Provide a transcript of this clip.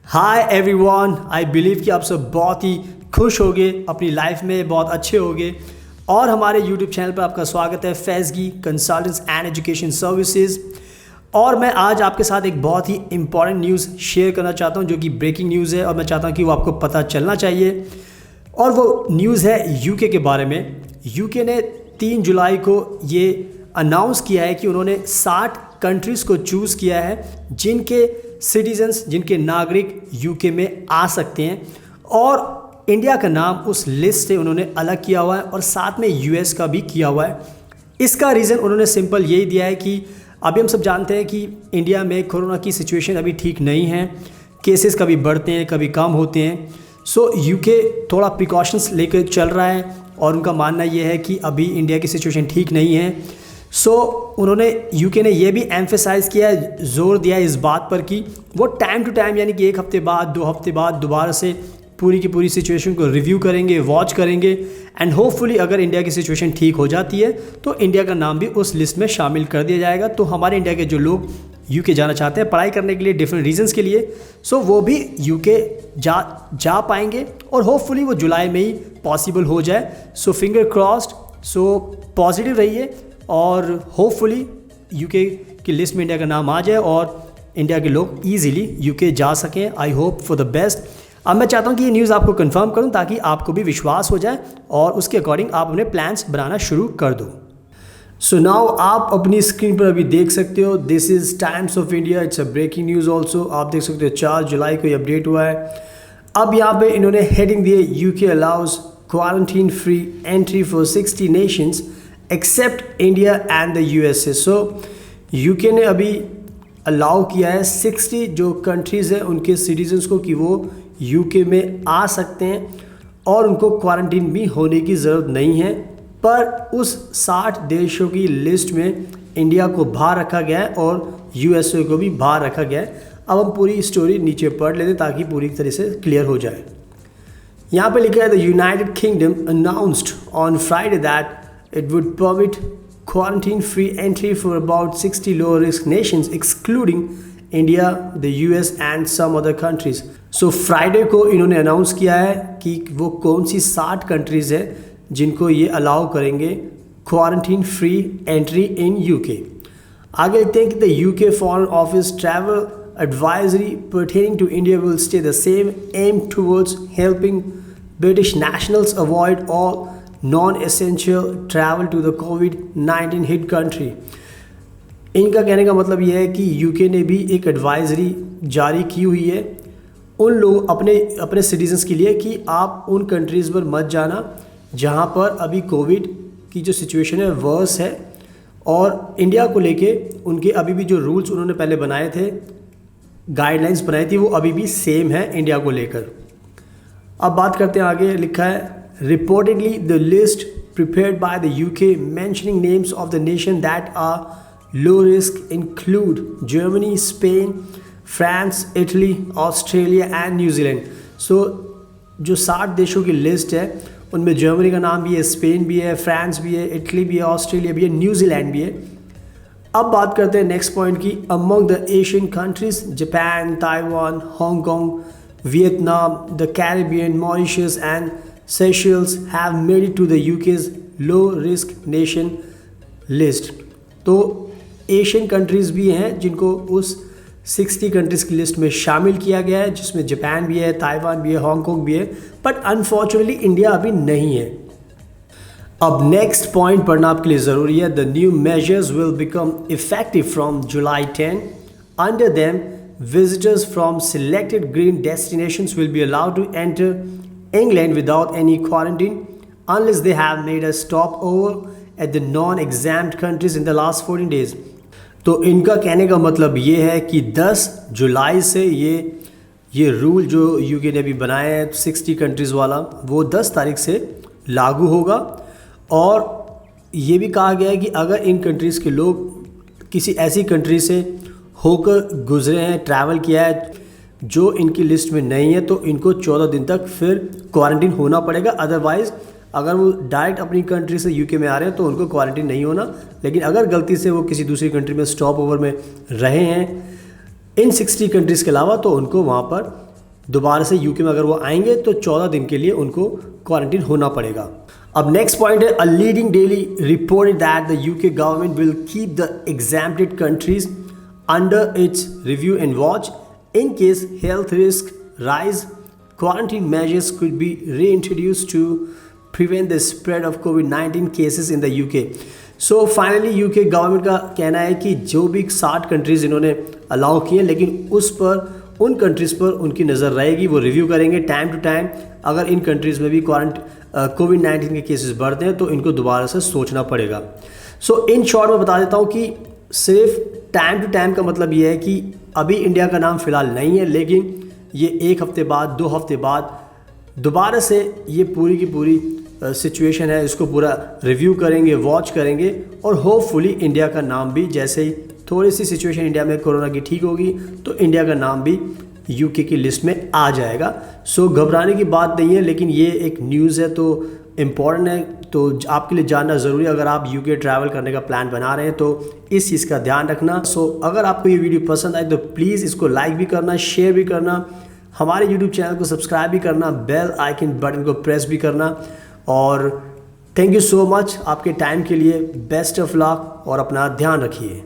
Hi everyone, I believe कि आप सब बहुत ही खुश होगे, अपनी लाइफ में बहुत अच्छे होगे और हमारे यूट्यूब चैनल पर आपका स्वागत है फैज़गी कंसल्टेंट्स एंड एजुकेशन सर्विसेज। और मैं आज आपके साथ एक बहुत ही इंपॉर्टेंट न्यूज़ शेयर करना चाहता हूं जो कि ब्रेकिंग न्यूज़ है और मैं चाहता हूं कि वो आपको पता चलना चाहिए। और वो न्यूज़ है यूके के बारे में। यूके ने 3 जुलाई को ये अनाउंस किया है कि उन्होंने 60 कंट्रीज़ को चूज़ किया है जिनके सिटीजन्स, जिनके नागरिक यूके में आ सकते हैं और इंडिया का नाम उस लिस्ट से उन्होंने अलग किया हुआ है और साथ में यूएस का भी किया हुआ है। इसका रीज़न उन्होंने सिंपल यही दिया है कि अभी हम सब जानते हैं कि इंडिया में कोरोना की सिचुएशन अभी ठीक नहीं है, केसेस कभी बढ़ते हैं कभी कम होते हैं। सो यूके थोड़ा प्रिकॉशंस लेकर चल रहा है और उनका मानना यह है कि अभी इंडिया की सिचुएशन ठीक नहीं है। उन्होंने यूके ने यह भी एम्फेसाइज़ किया है, जोर दिया है इस बात पर कि वो टाइम टू टाइम यानी कि 1 हफ्ते बाद 2 हफ्ते बाद दोबारा से पूरी की पूरी सिचुएशन को रिव्यू करेंगे, वॉच करेंगे एंड होपफुली अगर इंडिया की सिचुएशन ठीक हो जाती है तो इंडिया का नाम भी उस लिस्ट में शामिल कर दिया जाएगा। तो हमारे इंडिया के जो लोग यूके जाना चाहते हैं पढ़ाई करने के लिए डिफरेंट रीजंस के लिए, वो भी यूके जा पाएंगे और होपफुली वो जुलाई में ही पॉसिबल हो जाए। Finger crossed. पॉजिटिव रहिए और होपफुली यूके की लिस्ट में इंडिया का नाम आ जाए और इंडिया के लोग इजीली यूके जा सकें। I hope for the best. अब मैं चाहता हूं कि ये न्यूज़ आपको कंफर्म करूं ताकि आपको भी विश्वास हो जाए और उसके अकॉर्डिंग आप अपने प्लान्स बनाना शुरू कर दो। सो नाउ आप अपनी स्क्रीन पर अभी देख सकते हो, this is Times of India, it's a breaking news also. आप देख सकते हो 4 जुलाई को ये अपडेट हुआ है। अब यहाँ पे इन्होंने हेडिंग दी है, UK allows quarantine free entry for 60 nations except India and the USA. UK ने अभी अलाउ किया है 60 जो कंट्रीज़ हैं उनके सिटीजन्स को कि वो यूके में आ सकते हैं और उनको क्वारंटीन भी होने की ज़रूरत नहीं है। पर उस 60 देशों की लिस्ट में इंडिया को बाहर रखा गया है और यूएसए को भी बाहर रखा गया है। अब हम पूरी स्टोरी नीचे पढ़ लेते ताकि पूरी तरह से क्लियर हो जाए। यहाँ पे लिखा है, the United kingdom announced on Friday that it would permit quarantine-free entry for about 60 low-risk nations, excluding India, the US, and some other countries. Friday को इन्होंने अनाउंस किया है कि वो कौन सी 60 कंट्रीज़ हैं जिनको ये अलाउ करेंगे quarantine free entry in UK. आगे लिखते हैं कि the UK foreign office travel advisory pertaining to India will stay the same, aimed towards helping British nationals avoid all non-essential travel to the COVID-19 hit country। इनका कहने का मतलब यह है कि यूके ने भी एक एडवाइजरी जारी की हुई है उन लोग अपने सिटीजन्स के लिए कि आप उन कंट्रीज़ पर मत जाना जहां पर अभी कोविड की जो सिचुएशन है वर्स है। और इंडिया को लेके उनके अभी भी जो रूल्स उन्होंने पहले बनाए थे, गाइडलाइंस बनाई थी, वो अभी भी सेम है इंडिया को लेकर। अब बात करते हैं आगे। लिखा है, reportedly the list prepared by the UK mentioning names of the nation that are low risk include Germany, Spain, France, Italy, Australia and New Zealand। जो 60 देशों की लिस्ट है उनमें जर्मनी का नाम भी है, स्पेन भी है, फ्रांस भी है, इटली भी है, ऑस्ट्रेलिया भी है, न्यूजीलैंड भी है। अब बात करते हैं नेक्स्ट पॉइंट की। Among the Asian countries Japan, Taiwan, Hong Kong, Vietnam, the Caribbean, Mauritius and Seychelles have made it to the UK's low risk nation list। तो एशियन कंट्रीज़ भी हैं जिनको उस 60 कंट्रीज़ की लिस्ट में शामिल किया गया है, जिसमें जापान भी है, ताइवान भी है, हांगकांग भी है, बट अनफॉर्चुनेटली इंडिया अभी नहीं है। अब नेक्स्ट पॉइंट पढ़ना आपके लिए ज़रूरी है। The new measures will become effective from July 10। Under them visitors from selected green destinations will be allowed to enter England without any quarantine unless they have made a stopover at the non-exempt countries in the last 14 days। तो इनका कहने का मतलब ये है कि 10 जुलाई से ये रूल जो यूके ने भी बनाया है 60 कंट्रीज़ वाला, वो 10 तारीख से लागू होगा। और ये भी कहा गया है कि अगर इन कंट्रीज़ के लोग किसी ऐसी कंट्री से होकर गुजरे हैं, ट्रैवल किया है जो इनकी लिस्ट में नहीं है, तो इनको 14 दिन तक फिर क्वारंटीन होना पड़ेगा। अदरवाइज़ अगर वो डायरेक्ट अपनी कंट्री से यूके में आ रहे हैं तो उनको क्वारंटीन नहीं होना। लेकिन अगर गलती से वो किसी दूसरी कंट्री में स्टॉप ओवर में रहे हैं इन 60 कंट्रीज़ के अलावा, तो उनको वहाँ पर दोबारा से यूके में अगर वो आएंगे तो 14 दिन के लिए उनको क्वारंटीन होना पड़ेगा। अब नेक्स्ट पॉइंट है, a leading daily reported that the UK government will keep the exempted countries under its review and watch in case health risk rise quarantine measures could be reintroduced to prevent the spread of COVID-19 cases in the UK. So finally UK government का कहना है कि जो भी 60 countries इन्होंने allow किए, लेकिन उस पर उन कंट्रीज़ पर उनकी नज़र रहेगी, वो रिव्यू करेंगे टाइम टू टाइम। अगर इन कंट्रीज़ में भी कोविड-19 के केसेस बढ़ते हैं तो इनको दोबारा से सोचना पड़ेगा। सो इन शॉर्ट में बता देता हूँ कि सिर्फ टाइम टू टाइम का मतलब ये है कि अभी इंडिया का नाम फ़िलहाल नहीं है, लेकिन ये 1 हफ्ते बाद 2 हफ्ते बाद दोबारा से ये पूरी की पूरी सिचुएशन है, इसको पूरा रिव्यू करेंगे, वॉच करेंगे और होपफुली इंडिया का नाम भी, जैसे ही थोड़ी सी सिचुएशन इंडिया में कोरोना की ठीक होगी तो इंडिया का नाम भी यूके की लिस्ट में आ जाएगा। सो घबराने की बात नहीं है, लेकिन ये एक न्यूज़ है तो इम्पॉर्टेंट है, तो आपके लिए जानना ज़रूरी है। अगर आप यूके ट्रैवल करने का प्लान बना रहे हैं तो इस चीज़ का ध्यान रखना। सो अगर आपको ये वीडियो पसंद आए तो प्लीज़ इसको लाइक भी करना, शेयर भी करना, हमारे यूट्यूब चैनल को सब्सक्राइब भी करना, बेल आइकन बटन को प्रेस भी करना। और थैंक यू सो मच आपके टाइम के लिए। बेस्ट ऑफ लक और अपना ध्यान रखिए।